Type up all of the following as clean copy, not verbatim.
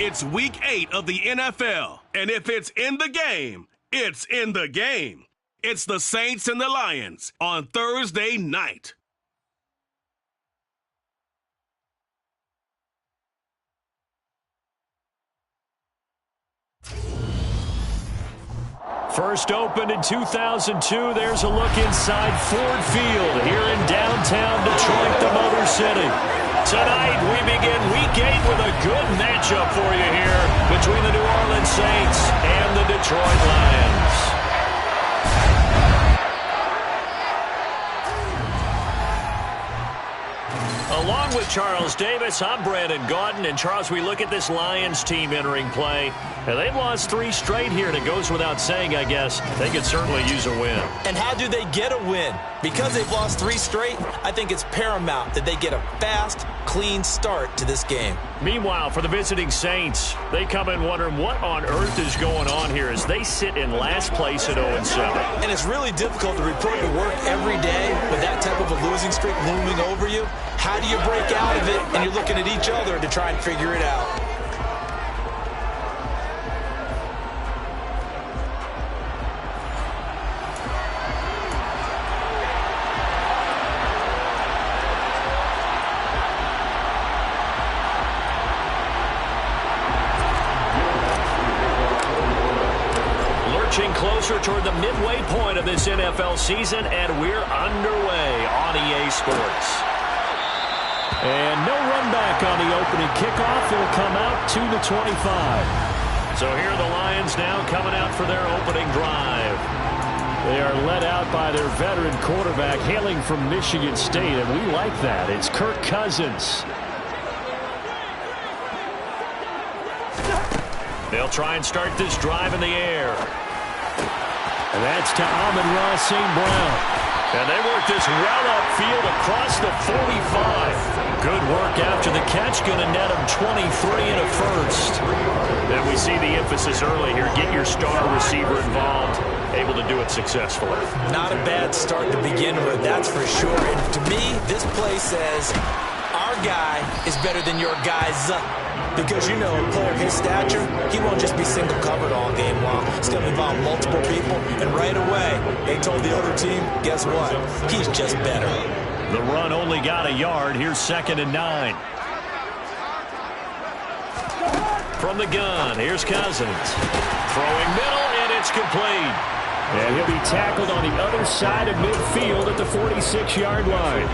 It's Week 8 of the NFL, and if it's in the game, it's in the game. It's the Saints and the Lions on Thursday night. First opened in 2002, there's a look inside Ford Field here in downtown Detroit, the Motor City. Tonight, we begin Week 8 with a good matchup for you here between the New Orleans Saints and the Detroit Lions. Along with Charles Davis, I'm Brandon Gaudin. And, Charles, we look at this Lions team entering play. And they've lost 3 straight here, and it goes without saying, I guess, they could certainly use a win. And how do they get a win? Because they've lost 3 straight, I think it's paramount that they get a fast, clean start to this game. Meanwhile, for the visiting Saints, they come in wondering what on earth is going on here as they sit in last place at 0-7. And it's really difficult to report to work every day with that type of a losing streak looming over you. How do you break out of it? And you're looking at each other to try and figure it out. Closer toward the midway point of this NFL season, and we're underway on EA Sports. And no run back on the opening kickoff. It'll come out to the 25. So here are the Lions now coming out for their opening drive. They are led out by their veteran quarterback hailing from Michigan State, and we like that. It's Kirk Cousins. They'll try and start this drive in the air. And that's to Amon-Ra St. Brown. And they work this well upfield across the 45. Good work after the catch. Going to net him 23 and a first. And we see the emphasis early here. Get your star receiver involved. Able to do it successfully. Not a bad start to begin with, that's for sure. And to me, this play says our guy is better than your guy's. Because, you know, a player of his stature, he won't just be single covered all game long. He's going to involve multiple people. And right away, they told the other team, guess what? He's just better. The run only got a yard. Here's 2nd and 9. From the gun, here's Cousins. Throwing middle, and it's complete. And he'll be tackled on the other side of midfield at the 46-yard line.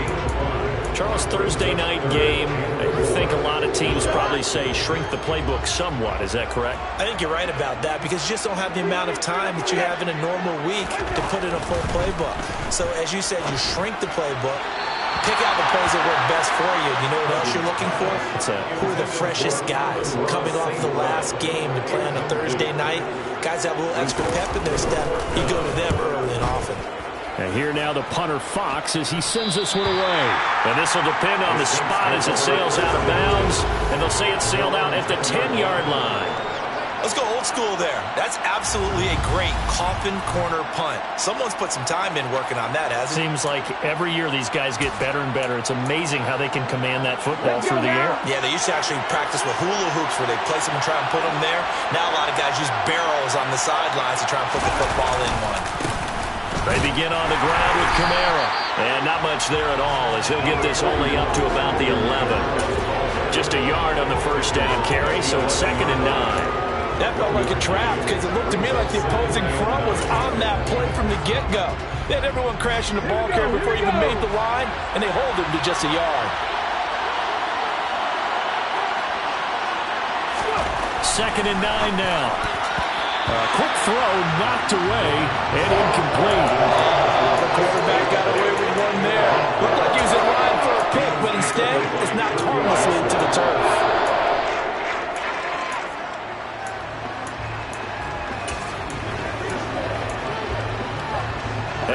Charles, Thursday night game, I think a lot of teams probably say shrink the playbook somewhat. Is that correct? I think you're right about that because you just don't have the amount of time that you have in a normal week to put in a full playbook. So as you said, you shrink the playbook, pick out the plays that work best for you. You know what else you're looking for? Who are the freshest guys coming off the last game to play on a Thursday night? Guys have a little extra pep in their step. You go to them early and often. And here now the punter Fox as he sends this one away. And this will depend on the spot as it sails out of bounds. And they'll say it sailed out at the 10-yard line. Let's go old school there. That's absolutely a great coffin corner punt. Someone's put some time in working on that, hasn't it? Seems like every year these guys get better and better. It's amazing how they can command that football through the air. Yeah, they used to actually practice with hula hoops where they place them and try and put them there. Now a lot of guys use barrels on the sidelines to try and put the football in one. They begin on the ground with Kamara. And not much there at all as he'll get this only up to about the 11. Just a yard on the first down carry, so it's 2nd and 9. That felt like a trap because it looked to me like the opposing front was on that play from the get-go. They had everyone crashing the ball carrier before he even made the line, and they hold him to just a yard. 2nd and 9 now. A quick throw knocked away and incomplete. The quarterback got away with one there. Looked like he was in line for a pick, but instead it's knocked harmlessly to the turf.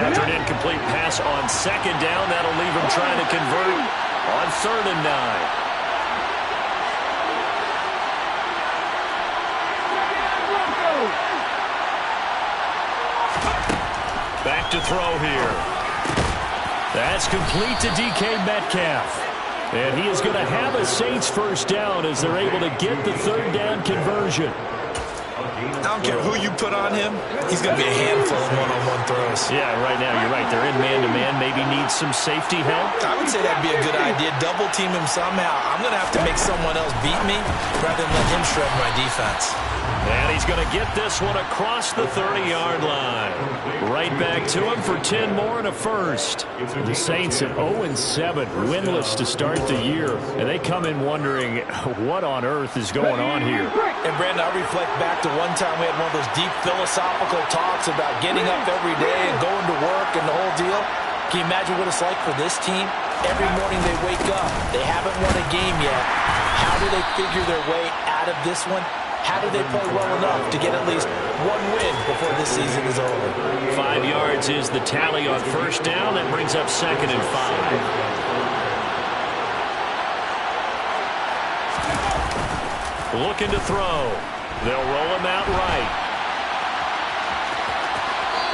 After an incomplete pass on 2nd down, that'll leave him trying to convert on 3rd and 9. Back to throw here. That's complete to DK Metcalf. And he is going to have a Saints first down as they're able to get the third down conversion. I don't care who you put on him, he's going to be a handful of one-on-one throws. Yeah, right now, you're right. They're in man-to-man, maybe needs some safety help. I would say that'd be a good idea. Double team him somehow. I'm going to have to make someone else beat me rather than let him shred my defense. And he's going to get this one across the 30-yard line. Right back to him for 10 more and a first. The Saints at 0-7, winless to start the year. And they come in wondering what on earth is going on here. And, Brandon, I reflect back to one time we had one of those deep philosophical talks about getting up every day and going to work and the whole deal. Can you imagine what it's like for this team? Every morning they wake up. They haven't won a game yet. How do they figure their way out of this one? How do they play well enough to get at least one win before this season is over? 5 yards is the tally on first down. That brings up 2nd and 5. Looking to throw. They'll roll him out right.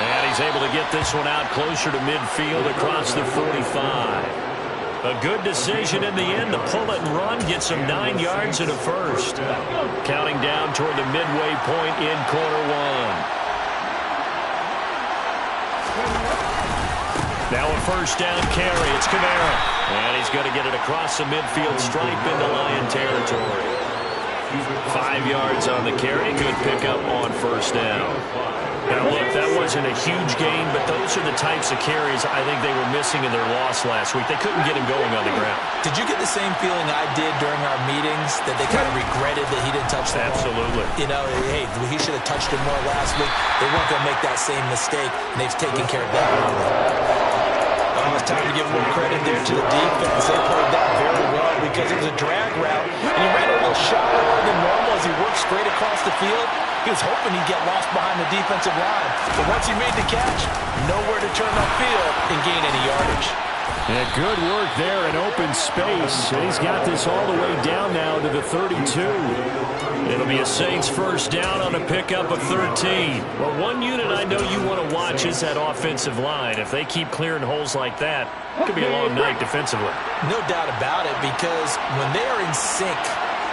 And he's able to get this one out closer to midfield across the 45. A good decision in the end to pull it and run, get some 9 yards and a first. Counting down toward the midway point in quarter one. Now a first down carry. It's Kamara. And he's going to get it across the midfield stripe into Lion territory. 5 yards on the carry. Good pickup on first down. Now, look, that wasn't a huge gain, but those are the types of carries I think they were missing in their loss last week. They couldn't get him going on the ground. Did you get the same feeling I did during our meetings, that they kind of regretted that he didn't touch the ball? Absolutely. You know, hey, he should have touched it more last week. They weren't going to make that same mistake, and they've taken care of that early. It's time to give a little credit there to the defense. They played that very well because it was a drag route, and he ran a little shallower than normal as he worked straight across the field. He was hoping he'd get lost behind the defensive line. But once he made the catch, nowhere to turn upfield and gain any yardage. Yeah, good work there in open space. And he's got this all the way down now to the 32. It'll be a Saints first down on a pickup of 13. Well, one unit I know you want to watch is that offensive line. If they keep clearing holes like that, it could be a long night defensively. No doubt about it, because when they are in sync,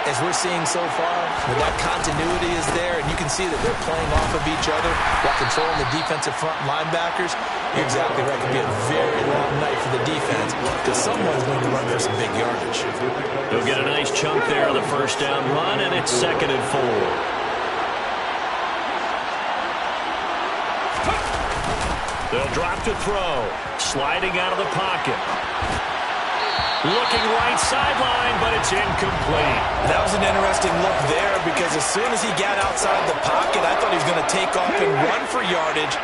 as we're seeing so far, when that continuity is there and you can see that they're playing off of each other while controlling the defensive front linebackers, you're exactly right. It could be a very long night for the defense because someone's going to run for some big yardage. They'll get a nice chunk there on the first down run, and it's 2nd and 4. They'll drop to throw. Sliding out of the pocket. Looking right sideline, but it's incomplete. That was an interesting look there because as soon as he got outside the pocket, I thought he was going to take off and run for yardage.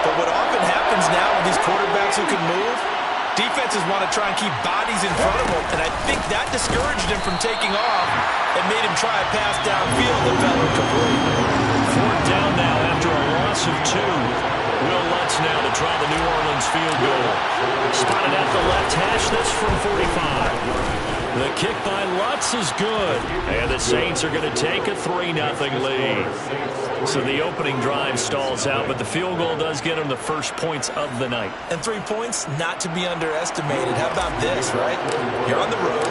But what often happens now with these quarterbacks who can move, defenses want to try and keep bodies in front of them, and I think that discouraged him from taking off and made him try a pass downfield that fell incomplete. 4th down now after a loss of 2. Will Lutz now to try the New Orleans field goal. Spotted at the left hash, this from 45. The kick by Lutz is good. And the Saints are going to take a 3-0 lead. So the opening drive stalls out, but the field goal does get them the first points of the night. And 3 points, not to be underestimated. How about this, right? You're on the road.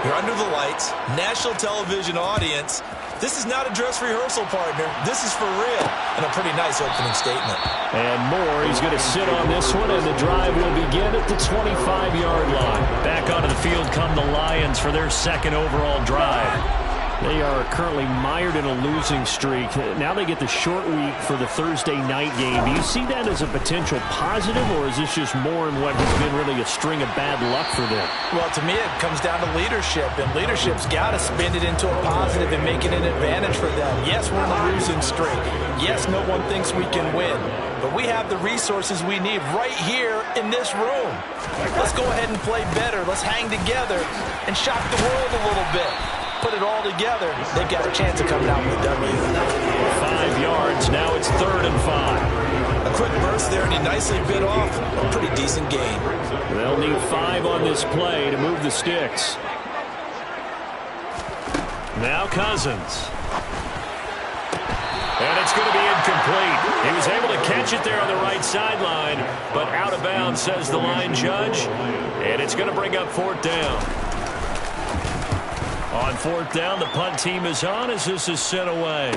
You're under the lights. National television audience. This is not a dress rehearsal, partner. This is for real. And a pretty nice opening statement. And more. He's going to sit on this one, and the drive will begin at the 25-yard line. Back onto the field come the Lions for their 2nd overall drive. They are currently mired in a losing streak. Now they get the short week for the Thursday night game. Do you see that as a potential positive, or is this just more in what has been really a string of bad luck for them? Well, to me, it comes down to leadership, and leadership's got to spin it into a positive and make it an advantage for them. Yes, we're in a losing streak. Yes, no one thinks we can win, but we have the resources we need right here in this room. Let's go ahead and play better. Let's hang together and shock the world a little bit. Put it all together, they've got a chance of coming out with a W. 5 yards, now it's 3rd and 5. A quick burst there, and he nicely bit off a pretty decent gain. They'll need 5 on this play to move the sticks. Now Cousins. And it's going to be incomplete. He was able to catch it there on the right sideline, but out of bounds, says the line judge. And it's going to bring up 4th down. On fourth down, the punt team is on as this is sent away.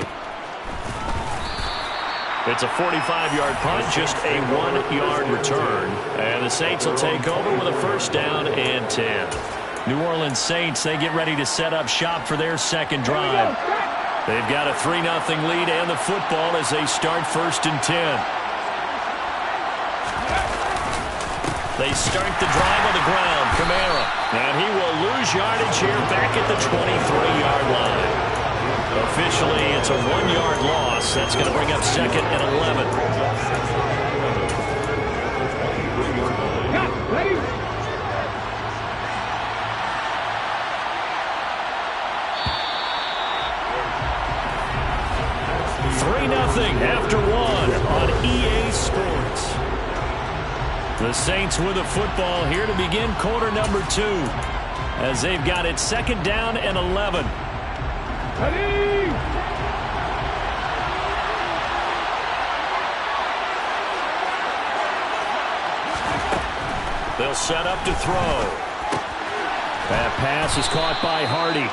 It's a 45-yard punt, just a 1-yard return. And the Saints will take over with a first down and 10. New Orleans Saints, they get ready to set up shop for their second drive. They've got a 3-0 lead and the football as they start first and 10. They start the drive on the ground. Kamara. And he will lose yardage here back at the 23-yard line. Officially, it's a 1-yard loss. That's going to bring up second and 11. Ready? 3-0 after one on EA Sports. The Saints with the football here to begin quarter number 2 as they've got it second down and 11. Ready? They'll set up to throw. That pass is caught by Hardy.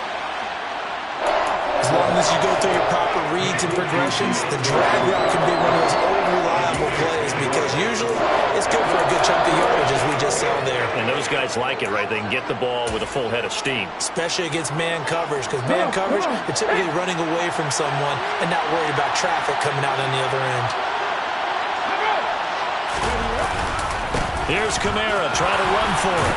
As long as you go through your proper reads and progressions, the drag route can be one of those old reliable plays because usually it's good for a good chunk of yardage, as we just saw there. And those guys like it, right? They can get the ball with a full head of steam. Especially against man coverage, because man coverage, you're typically running away from someone and not worried about traffic coming out on the other end. Here's Kamara trying to run for it.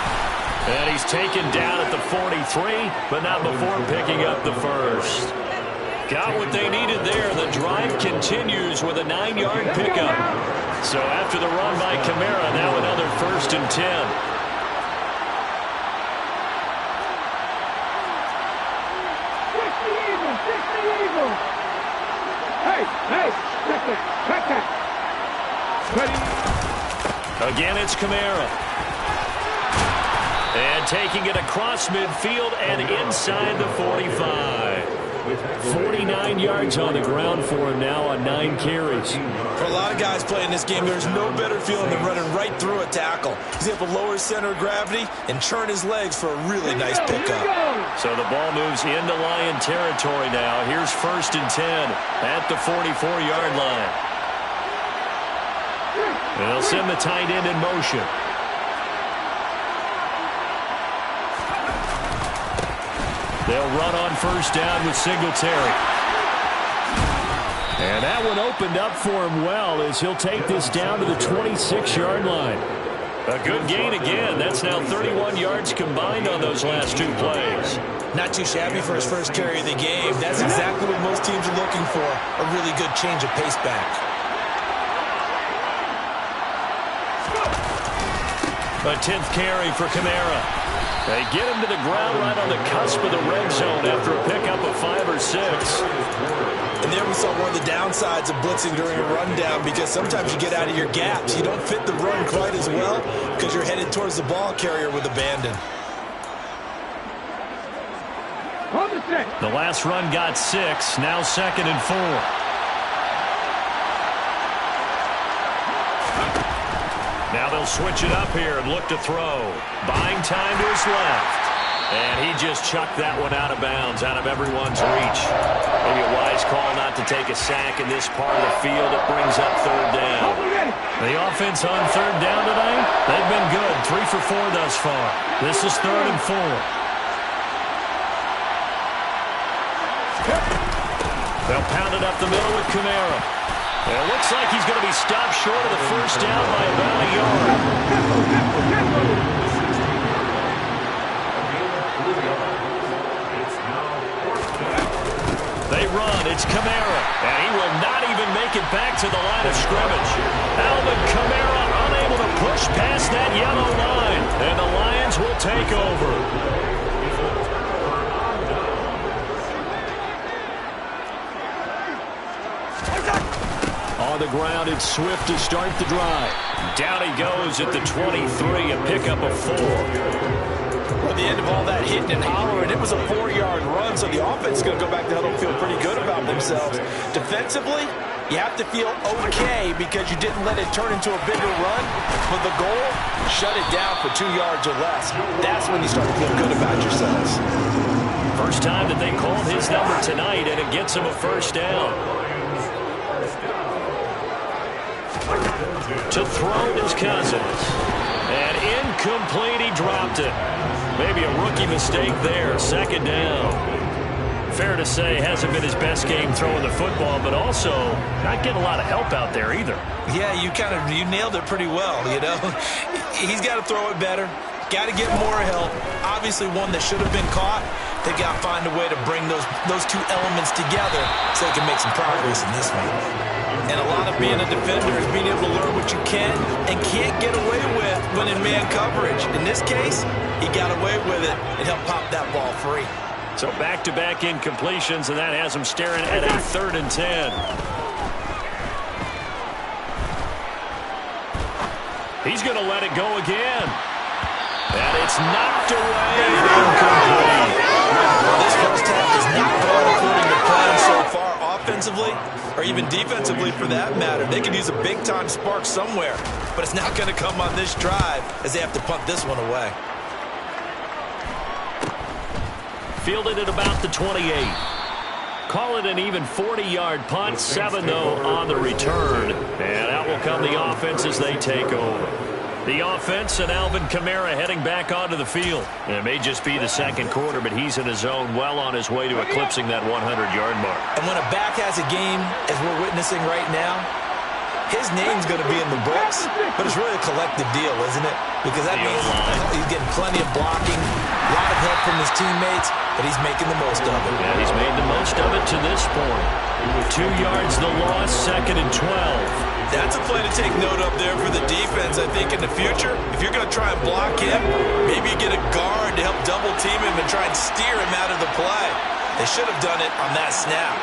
And he's taken down at the 43, but not before picking up the first. Got what they needed there. The drive continues with a 9-yard pickup. So after the run by Kamara, now another first and 10. Hey, check that. Ready? Again, it's Kamara. And taking it across midfield and inside the 45. 49 yards on the ground for him now on 9 carries. For a lot of guys playing this game, there's no better feeling than running right through a tackle. He's able to lower his center of gravity and turn his legs for a really nice pickup. So the ball moves into Lion territory now. Here's first and 10 at the 44-yard line. And they'll send the tight end in motion. They'll run on first down with Singletary. And that one opened up for him well as he'll take this down to the 26-yard line. A good gain again. That's now 31 yards combined on those last 2 plays. Not too shabby for his first carry of the game. That's exactly what most teams are looking for, a really good change of pace back. A 10th carry for Kamara. They get him to the ground right on the cusp of the red zone after a pickup of 5 or 6. And there we saw one of the downsides of blitzing during a rundown because sometimes you get out of your gaps. You don't fit the run quite as well because you're headed towards the ball carrier with abandon. The last run got 6, now second and 4. Now they'll switch it up here and look to throw. Buying time to his left. And he just chucked that one out of bounds, out of everyone's reach. Maybe a wise call not to take a sack in this part of the field. It brings up third down. The offense on third down tonight, they've been good. 3 for 4 thus far. This is third and 4. They'll pound it up the middle with Kamara. It looks like he's going to be stopped short of the first down by about a yard. They run. It's Kamara. And he will not even make it back to the line of scrimmage. Alvin Kamara unable to push past that yellow line. And the Lions will take over. On the ground, it's Swift to start the drive. Down he goes at the 23, a pickup of 4. At the end of all that hitting and hollering, it was a 4-yard run, so the offense is going to go back to huddle and feel pretty good about themselves. Defensively, you have to feel okay because you didn't let it turn into a bigger run. But the goal, shut it down for 2 yards or less. That's when you start to feel good about yourselves. First time that they called his number tonight, and it gets him a first down. To throw his Cousins. And incomplete, he dropped it. Maybe a rookie mistake there. Second down. Fair to say, hasn't been his best game throwing the football, but also not getting a lot of help out there either. Yeah, you nailed it pretty well, you know. He's got to throw it better. Got to get more help. Obviously one that should have been caught. They got to find a way to bring those two elements together so they can make some progress in this one. And a lot of being a defender is being able to learn what you can and can't get away with when in man coverage. In this case, he got away with it and helped pop that ball free. So back-to-back incompletions, and that has him staring at a 3rd and 10. He's going to let it go again. And it's knocked away. Incomplete. This first half is not going according to plan so far offensively or even defensively for that matter. They could use a big-time spark somewhere, but it's not going to come on this drive as they have to punt this one away. Fielded at about the 28. Call it an even 40-yard punt. 7, though, on the return. And out will come the offense as they take over. The offense and Alvin Kamara heading back onto the field. And it may just be the second quarter, but he's in his zone, well on his way to eclipsing that 100-yard mark. And when a back has a game, as we're witnessing right now, his name's going to be in the books, but it's really a collective deal, isn't it? Because that means he's getting plenty of blocking, a lot of help from his teammates, but he's making the most of it. Yeah, he's made the most of it to this point. 2 yards the loss, 2nd and 12. That's a play to take note of there for the defense. I think in the future, if you're going to try and block him, maybe you get a guard to help double team him and try and steer him out of the play. They should have done it on that snap.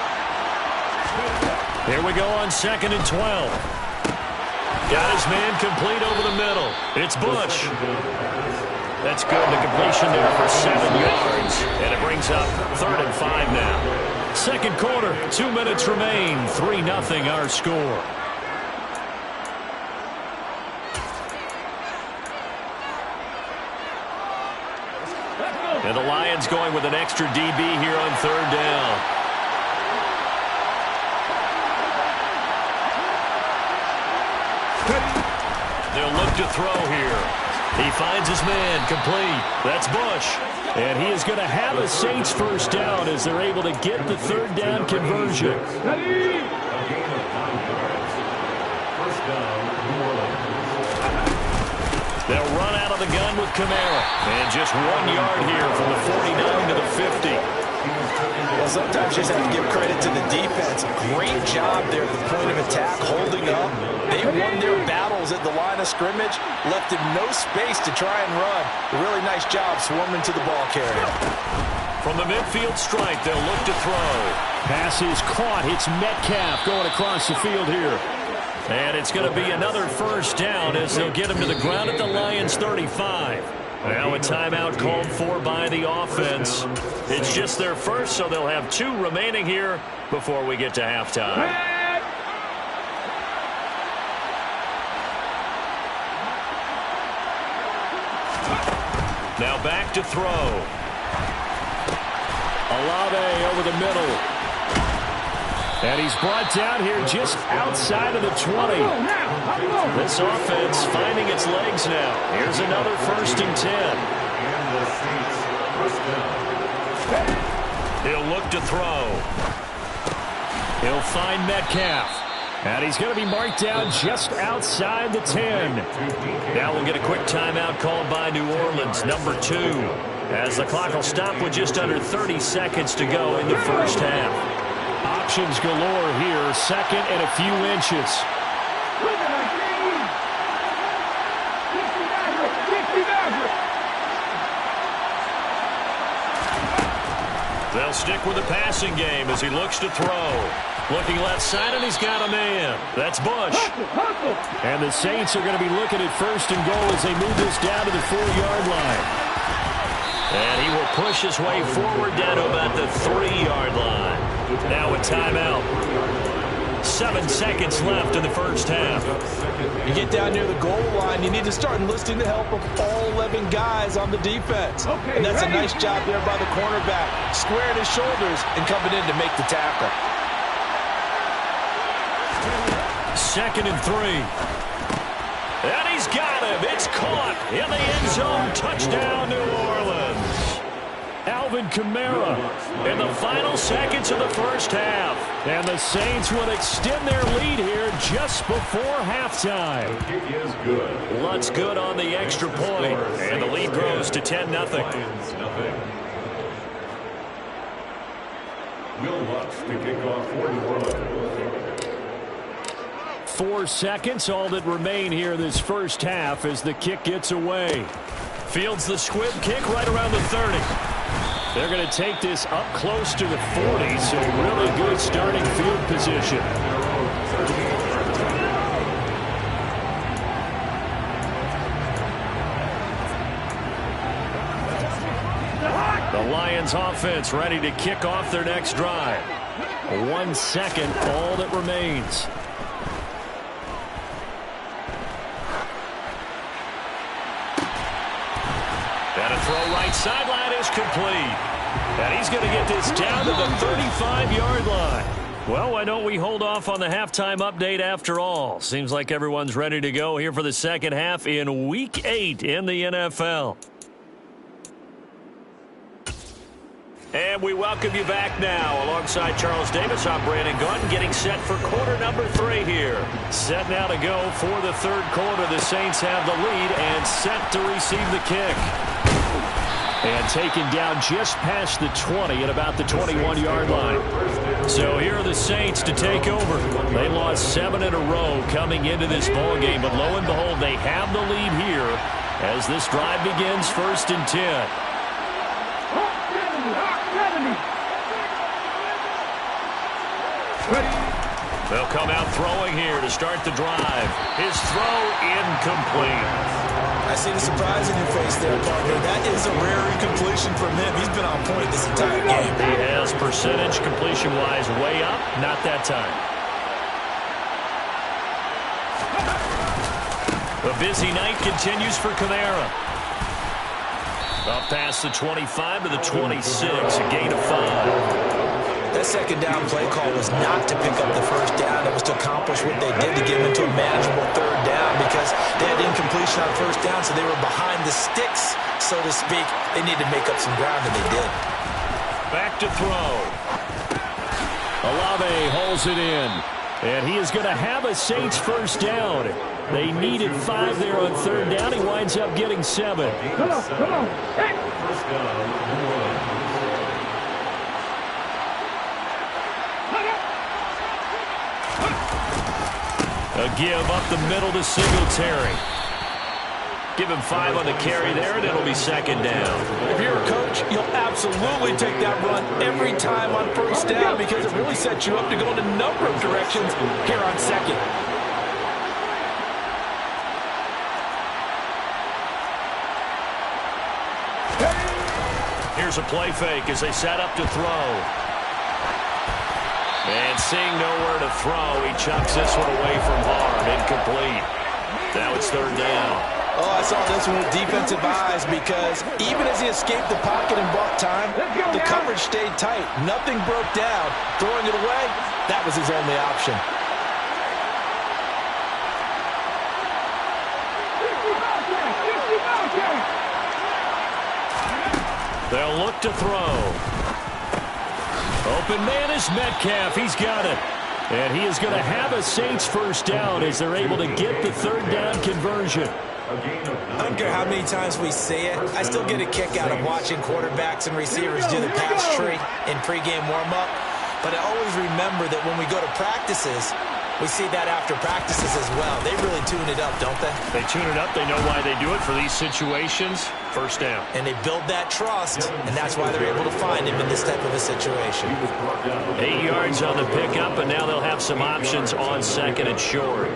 Here we go on 2nd and 12. Got his man complete over the middle. It's Bush. That's good. The completion there for 7 yards. And it brings up 3rd and 5 now. Second quarter, 2 minutes remain. 3-0 our score. And the Lions going with an extra DB here on 3rd down. They'll look to throw here. He finds his man complete. That's Bush. And he is going to have a Saints first down as they're able to get the 3rd down conversion. They'll run out of the gun with Kamara. And just 1 yard here from the 49 to the 50. Well, sometimes you just have to give credit to the defense. Great job there at the point of attack, holding up. They won their battles at the line of scrimmage, left him no space to try and run. A really nice job swarming to the ball carrier. From the midfield stripe, they'll look to throw. Pass is caught. It's Metcalf going across the field here. And it's going to be another first down as they'll get him to the ground at the Lions 35. Now a timeout called for by the offense. It's just their first, so they'll have 2 remaining here before we get to halftime. Now back to throw. Olave over the middle. And he's brought down here just outside of the 20. This offense finding its legs now. Here's another 1st and 10. He'll look to throw. He'll find Metcalf. And he's going to be marked down just outside the 10. Now we'll get a quick timeout called by New Orleans, number 2. As the clock will stop with just under 30 seconds to go in the first half. Options galore here, 2nd and a few inches. They'll stick with the passing game as he looks to throw. Looking left side, and he's got a man. That's Bush. And the Saints are going to be looking at 1st and goal as they move this down to the 4-yard line. And he will push his way forward down to about the 3-yard line. Now a timeout. 7 seconds left in the first half. You get down near the goal line, you need to start enlisting the help of all 11 guys on the defense. And that's a nice job there by the cornerback, squaring his shoulders and coming in to make the tackle. 2nd and 3. And he's got him. It's caught in the end zone. Touchdown, New Orleans. Alvin Kamara in the final seconds of the first half. And the Saints will extend their lead here just before halftime. Lutz good on the extra point. And the lead grows to 10-0. Will Lutz to kick off for New Orleans. 4 seconds, all that remain here this first half as the kick gets away. Fields the squib kick right around the 30. They're going to take this up close to the 40, so really good starting field position. The Lions offense ready to kick off their next drive. 1 second, all that remains. And a throw right sideline is complete. And he's going to get this down to the 35-yard line. Well, why don't we hold off on the halftime update after all? Seems like everyone's ready to go here for the second half in Week 8 in the NFL. And we welcome you back now. Alongside Charles Davis, I'm Brandon Gaunton, getting set for quarter number 3 here. Set now to go for the third quarter. The Saints have the lead and set to receive the kick. And taken down just past the 20 at about the 21-yard line. So here are the Saints to take over. They lost 7 in a row coming into this ballgame, but lo and behold, they have the lead here as this drive begins 1st and 10. They'll come out throwing here to start the drive. His throw incomplete. I see the surprise in your face there, partner. That is a rare incompletion from him. He's been on point this entire game. He has percentage completion-wise way up. Not that time. A busy night continues for Kamara. Up past the 25 to the 26, a gain of 5. That second down play call was not to pick up the first down. It was to accomplish what they did to get them into a manageable third down because they had incompletion on first down, so they were behind the sticks, so to speak. They needed to make up some ground, and they did. Back to throw. Olave holds it in, and he is going to have a Saints first down. They needed 5 there on third down. He winds up getting 7. Come on. Hey. First down, A give up the middle to Singletary. Give him 5 on the carry there, and it'll be second down. If you're a coach, you'll absolutely take that run every time on first down because it really sets you up to go in a number of directions here on second. Here's a play fake as they set up to throw. And seeing nowhere to throw, he chucks this one away from harm. Incomplete. Now it's third down. Oh, I saw this one with defensive eyes because even as he escaped the pocket and bought time, the coverage stayed tight. Nothing broke down. Throwing it away, that was his only option. They'll look to throw. Open man is Metcalf. He's got it. And he is going to have a Saints first down as they're able to get the third down conversion. I don't care how many times we say it, I still get a kick out of watching quarterbacks and receivers do the pass tree in pregame warm-up. But I always remember that when we go to practices, we see that after practices as well. They really tune it up, don't they? They tune it up. They know why they do it for these situations. First down. And they build that trust, and that's why they're able to find him in this type of a situation. 8 yards on the pickup, and now they'll have some options on second and short.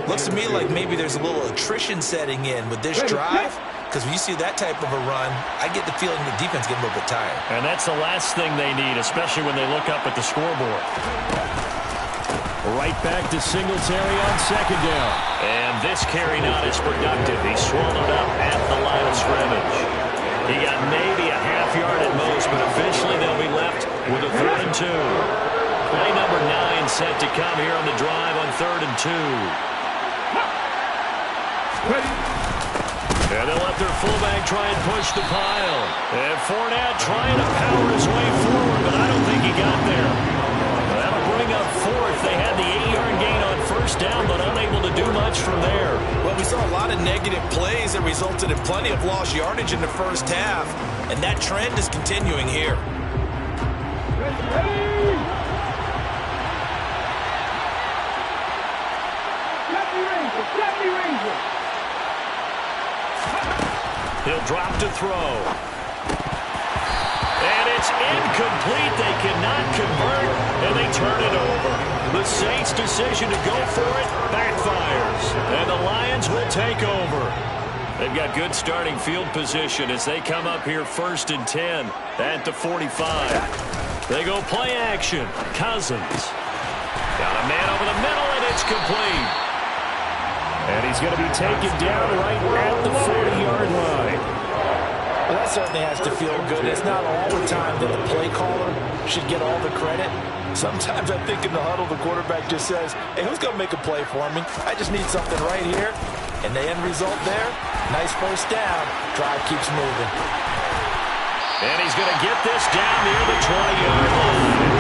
Looks to me like maybe there's a little attrition setting in with this drive, because when you see that type of a run, I get the feeling the defense get a little bit tired. And that's the last thing they need, especially when they look up at the scoreboard. Right back to Singletary on second down. And this carry not as productive. He swallowed up at the line of scrimmage. He got maybe a half yard at most, but officially they'll be left with a 3rd and 2. Play number 9 set to come here on the drive on 3rd and 2. And they'll let their fullback try and push the pile. And Fournette trying to power his way forward, but I don't think he got there. That'll bring up 4th. They had the 8-yard gain on 1st down, but unable to do much from there. Well, we saw a lot of negative plays that resulted in plenty of lost yardage in the first half, and that trend is continuing here. He'll drop to throw. And it's incomplete. They cannot convert, and they turn it over. The Saints' decision to go for it backfires, and the Lions will take over. They've got good starting field position as they come up here 1st and 10 at the 45. They go play action. Cousins. Got a man over the middle, and it's complete. And he's going to be taken down right at the 40-yard line. Well, that certainly has to feel good. It's not all the time that the play caller should get all the credit. Sometimes I think in the huddle, the quarterback just says, hey, who's going to make a play for me? I just need something right here. And the end result there, nice 1st down. Drive keeps moving. And he's going to get this down near the 20-yard line.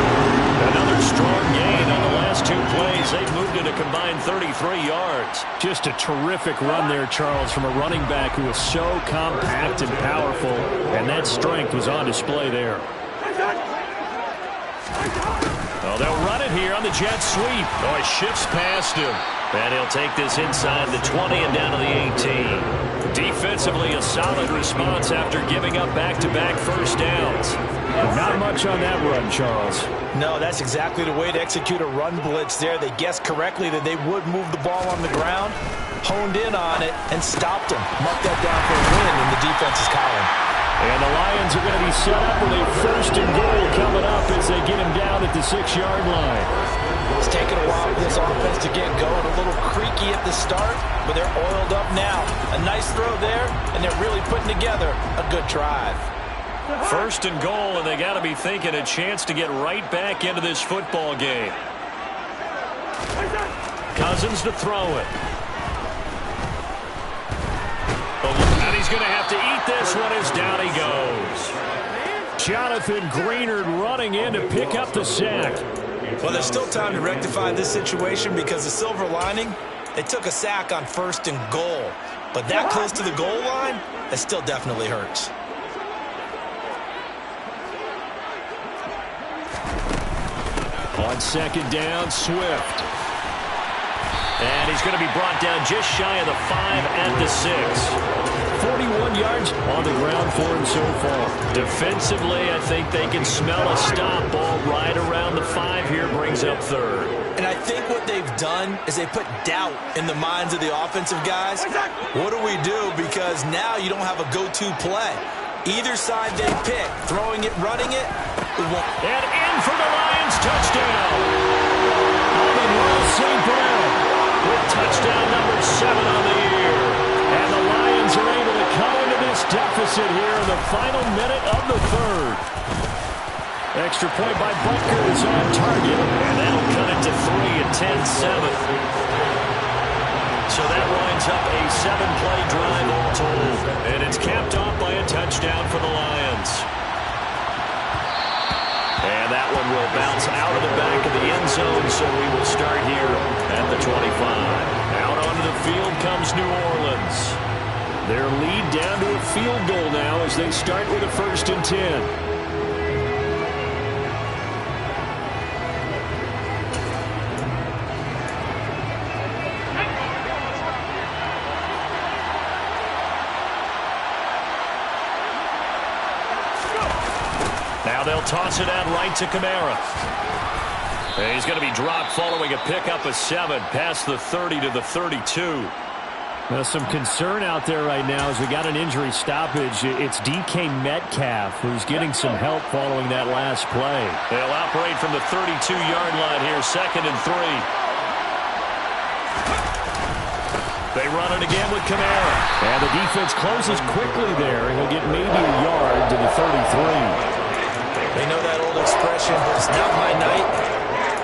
Another strong gain on the last 2 plays. They've moved it a combined 33 yards. Just a terrific run there, Charles, from a running back who is so compact and powerful, and that strength was on display there. Oh, they'll run it here on the jet sweep. Oh, he shifts past him. And he'll take this inside the 20 and down to the 18. Defensively, a solid response after giving up back-to-back 1st downs. Not much on that run, Charles. No, that's exactly the way to execute a run blitz there. They guessed correctly that they would move the ball on the ground, honed in on it, and stopped them. Marked that down for a win in the defense's column. And the Lions are going to be set up with a 1st and goal coming up as they get him down at the 6-yard line. It's taken a while for this offense to get going. A little creaky at the start, but they're oiled up now. A nice throw there, and they're really putting together a good drive. 1st and goal, and they got to be thinking a chance to get right back into this football game. Cousins to throw it. And he's going to have to eat this one as down he goes. Jonathan Greenard running in to pick up the sack. Well, there's still time to rectify this situation because the silver lining, they took a sack on 1st and goal. But that close to the goal line, that still definitely hurts. On 2nd down, Swift. And he's going to be brought down just shy of the 5 at the 6. 41 yards on the ground for him so far. Defensively, I think they can smell a stop ball right around the 5 here, brings up 3rd. And I think what they've done is they put doubt in the minds of the offensive guys. What do we do? Because now you don't have a go-to play. Either side they pick, throwing it, running it. And in for the Lions touchdown. Amon-Ra St. Brown with touchdown number 7 on the year. And the Lions are able to come into this deficit here in the final minute of the 3rd. Extra point by Butker is on target, and that'll cut it to 3 at 10-7. So that winds up a 7-play drive all told, and it's capped off by a touchdown for the Lions. And that one will bounce out of the back of the end zone, so we will start here at the 25. Out onto the field comes New Orleans. Their lead down to a field goal now as they start with a 1st and 10. Now they'll toss it out right to Kamara. And he's going to be dropped following a pickup of 7 past the 30 to the 32. Well, some concern out there right now as we got an injury stoppage. It's DK Metcalf who's getting some help following that last play. They'll operate from the 32-yard line here, 2nd and 3. They run it again with Kamara. And the defense closes quickly there, and he'll get maybe a yard to the 33. They know that old expression, it's not my night.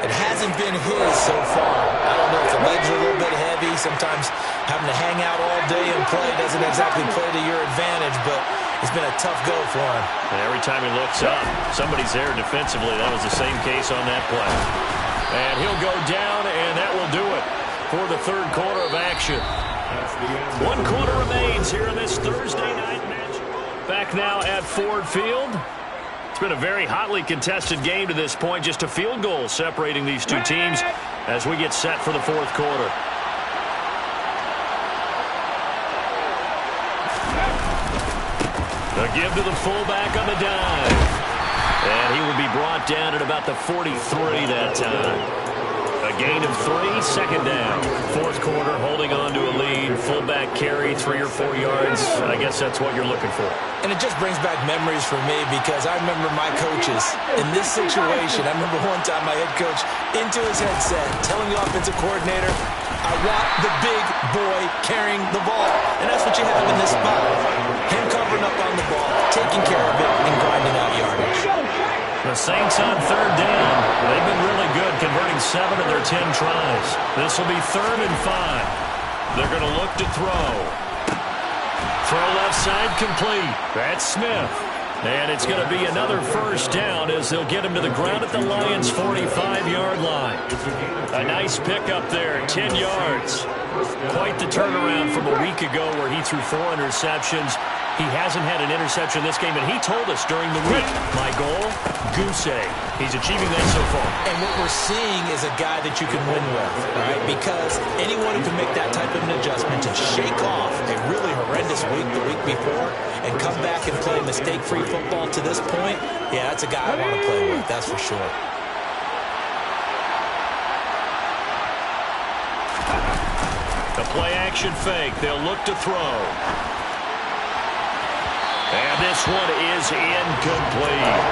It hasn't been his so far. I don't know if the legs are a little bit heavy. Sometimes having to hang out all day and play doesn't exactly play to your advantage, but it's been a tough go for him. And every time he looks up, somebody's there defensively. That was the same case on that play. And he'll go down, and that will do it for the third quarter of action. 1 quarter remains here in this Thursday night match. Back now at Ford Field. It's been a very hotly contested game to this point. Just a field goal separating these two teams as we get set for the fourth quarter. The give to the fullback on the dime. And he will be brought down at about the 43 that time. A gain of 3, 2nd down. Fourth quarter, holding on to a lead. Fullback carry, 3 or 4 yards. I guess that's what you're looking for. And it just brings back memories for me because I remember my coaches in this situation. I remember one time my head coach into his headset telling the offensive coordinator, I want the big boy carrying the ball. And that's what you have in this spot. Him covering up on the ball, taking care of it, and grinding out yardage. The Saints on 3rd down. They've been really good, converting 7 of their 10 tries. This will be 3rd and 5. They're going to look to throw. Throw left side complete. That's Smith. And it's going to be another first down as they'll get him to the ground at the Lions' 45-yard line. A nice pickup there, 10 yards. Quite the turnaround from a week ago where he threw 4 interceptions. He hasn't had an interception this game, and he told us during the week, my goal, goose egg. He's achieving that so far. And what we're seeing is a guy that you can win with, right? Because anyone who can make that type of an adjustment and shake off a really horrendous week the week before and come back and play mistake-free football to this point, yeah, that's a guy I want to play with, that's for sure. The play-action fake. They'll look to throw. And this one is incomplete.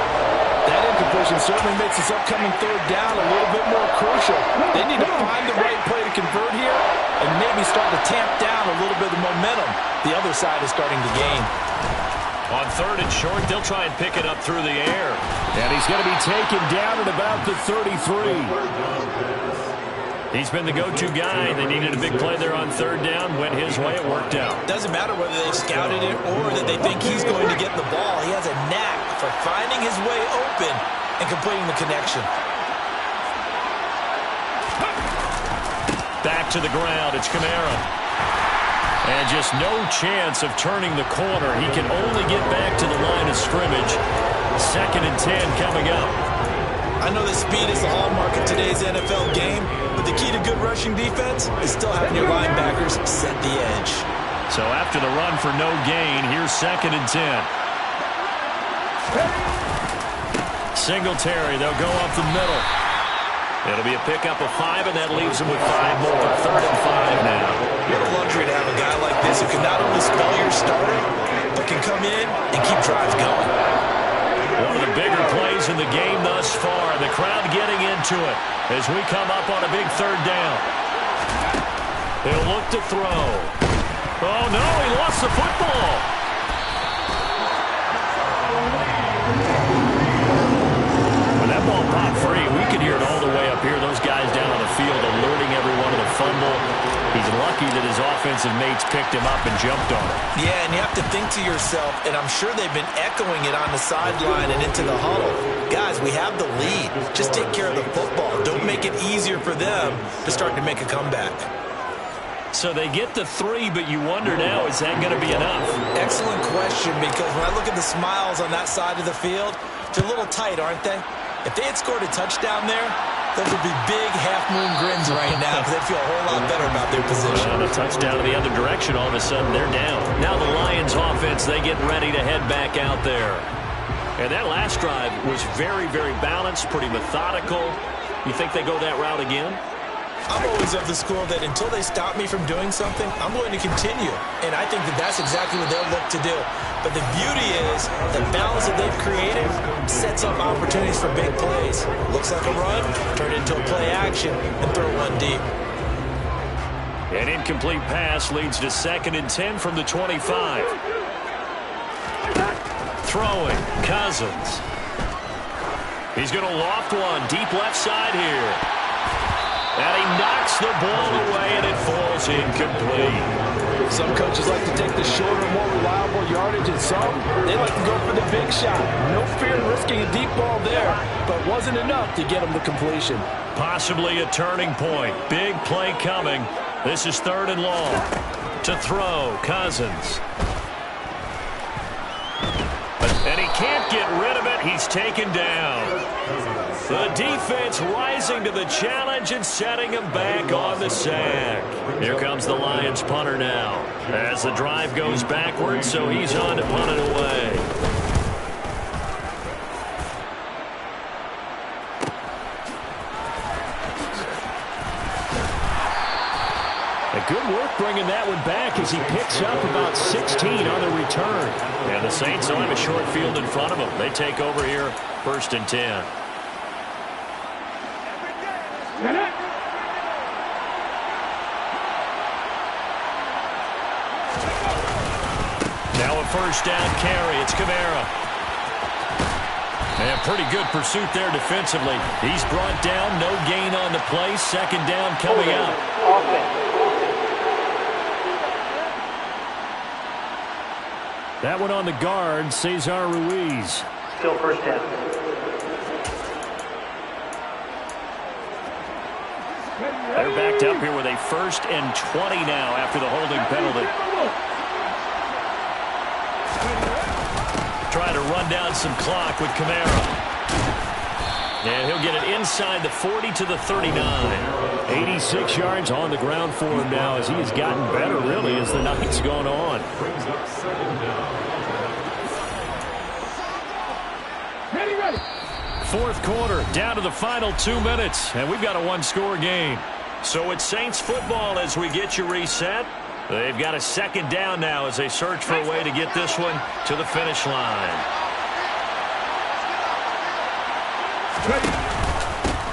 That incompletion certainly makes this upcoming 3rd down a little bit more crucial. They need to find the right play to convert here and maybe start to tamp down a little bit of momentum the other side is starting to gain. On 3rd and short, they'll try and pick it up through the air. And he's going to be taken down at about the 33. He's been the go-to guy. They needed a big play there on 3rd down. Went his way. It worked out. Doesn't matter whether they've scouted it or that they think he's going to get the ball. He has a knack for finding his way open and completing the connection. Back to the ground. It's Kamara. And just no chance of turning the corner. He can only get back to the line of scrimmage. 2nd and 10 coming up. I know that speed is the hallmark of today's NFL game, but the key to good rushing defense is still having your linebackers set the edge. So after the run for no gain, here's 2nd and 10. Singletary, they'll go up the middle. It'll be a pickup of 5, and that leaves them with 5 more. 3rd and 5 now. What a luxury to have a guy like this who can not only spell your starter, but can come in and keep drives going. One of the bigger plays in the game thus far. The crowd getting into it as we come up on a big 3rd down. He'll look to throw. Oh, no, he lost the football. When that ball popped free, we could hear it all the way up here. Those guys down on the field alerting everyone of the fumble. He's lucky that his offensive mates picked him up and jumped on it. Yeah, and you have to think to yourself, and I'm sure they've been echoing it on the sideline and into the huddle. Guys, we have the lead. Just take care of the football. Don't make it easier for them to start to make a comeback. So they get the 3, but you wonder now, is that going to be enough? Excellent question, because when I look at the smiles on that side of the field, they're a little tight, aren't they? If they had scored a touchdown there, those would be big half-moon grins right now because they feel a whole lot better about their position. And a touchdown in the other direction, all of a sudden they're down. Now the Lions offense, they get ready to head back out there. And that last drive was very, very balanced, pretty methodical. You think they go that route again? I'm always of the school that until they stop me from doing something, I'm going to continue. And I think that that's exactly what they'll look to do. But the beauty is the balance that they've created sets up opportunities for big plays. Looks like a run, turn it into a play action, and throw one deep. An incomplete pass leads to 2nd and 10 from the 25. Throwing, Cousins. He's going to loft one deep left side here. And he knocks the ball away, and it falls incomplete. Some coaches like to take the shorter, more reliable yardage, and some, they like to go for the big shot. No fear in risking a deep ball there, but wasn't enough to get him the completion. Possibly a turning point. Big play coming. This is 3rd and long. To throw, Cousins. And he can't get rid of it. He's taken down. The defense rising to the challenge and setting him back on the sack. Here comes the Lions punter now. As the drive goes backwards, so he's on to punt it away. Good work bringing that one back as he picks up about 16 on the return. And the Saints will have a short field in front of them. They take over here, 1st and 10. Now a 1st down carry. It's Kamara. And pretty good pursuit there defensively. He's brought down, no gain on the play. 2nd down coming up. That one on the guard, Cesar Ruiz. Still 1st down. They're backed up here with a 1st and 20 now after the holding penalty. Trying to run down some clock with Kamara. And he'll get it inside the 40 to the 39. 86 yards on the ground for him now as he has gotten better, really, as the night's gone on. Brings up 2nd down. 4th quarter, down to the final 2 minutes, and we've got a 1-score game. So it's Saints football as we get you reset. They've got a 2nd down now as they search for a way to get this one to the finish line.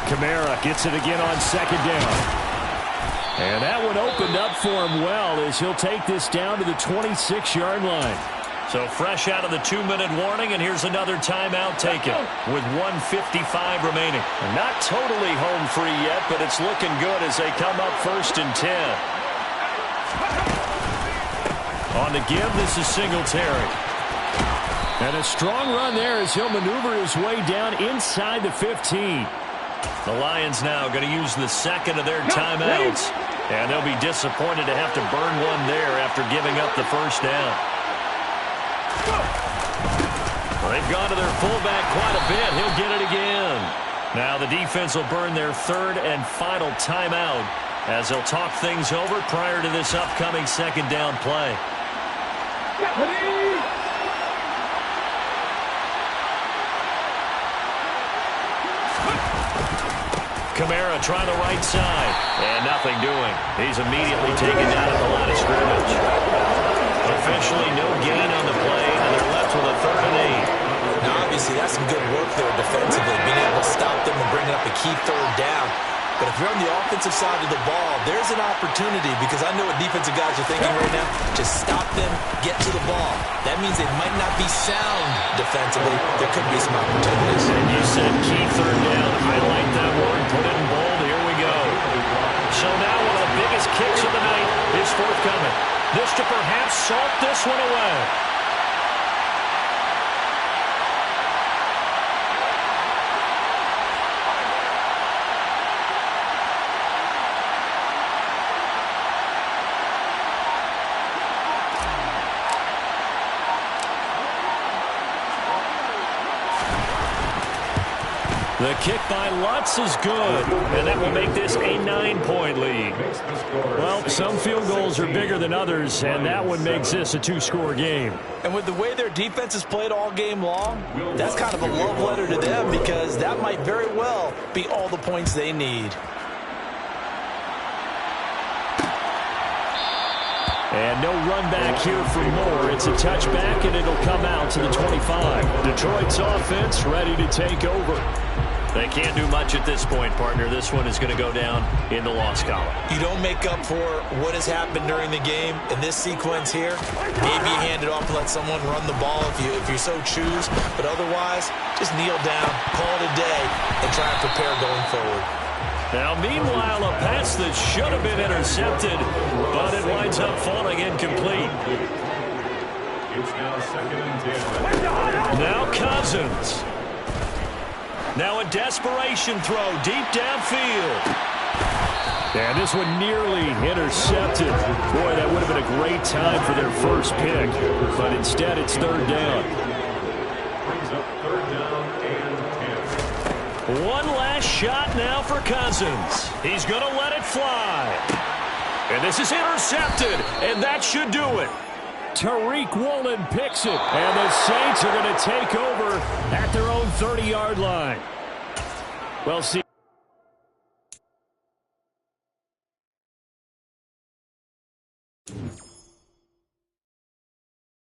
Kamara gets it again on 2nd down. And that one opened up for him well as he'll take this down to the 26-yard line. So fresh out of the 2-minute warning, and here's another timeout taken with 1:55 remaining. Not totally home free yet, but it's looking good as they come up 1st and 10. On the give, this is Singletary. And a strong run there as he'll maneuver his way down inside the 15. The Lions now going to use the 2nd of their timeouts. And they'll be disappointed to have to burn one there after giving up the 1st down. Well, they've gone to their fullback quite a bit. He'll get it again. Now the defense will burn their 3rd and final timeout as they'll talk things over prior to this upcoming 2nd down play. Kamara trying the right side. And nothing doing. He's immediately taken down at the line of scrimmage. Officially no gain on the play, and they're left with a 3rd and 8. Now, obviously, that's some good work there defensively, being able to stop them and bring up a key 3rd down. But if you're on the offensive side of the ball, there's an opportunity, because I know what defensive guys are thinking right now. Just stop them, get to the ball. That means they might not be sound defensively. There could be some opportunities. And you said key 3rd down. Highlight that word, put it in bold. Here we go. So now one of the biggest kicks of the night is forthcoming. This to perhaps salt this one away. The kick by Lutz is good, and that will make this a 9-point lead. Well, some field goals are bigger than others, and that one makes this a 2-score game. And with the way their defense has played all game long, that's kind of a love letter to them, because that might very well be all the points they need. And no run back here for more. It's a touchback, and it'll come out to the 25. Detroit's offense ready to take over. They can't do much at this point, partner. This one is going to go down in the loss column. You don't make up for what has happened during the game in this sequence here. Maybe you hand it off and let someone run the ball if you so choose. But otherwise, just kneel down, call it a day, and try and prepare going forward. Now, meanwhile, a pass that should have been intercepted, but it winds up falling incomplete. It's now 2nd and 10. Now Cousins. Now a desperation throw deep downfield. And this one nearly intercepted. Boy, that would have been a great time for their first pick. But instead, it's 3rd down. Brings up 3rd down and 10. One last shot now for Cousins. He's going to let it fly. And this is intercepted. And that should do it. Tariq Woolen picks it. And the Saints are going to take over at their own 30-yard line. Well, see.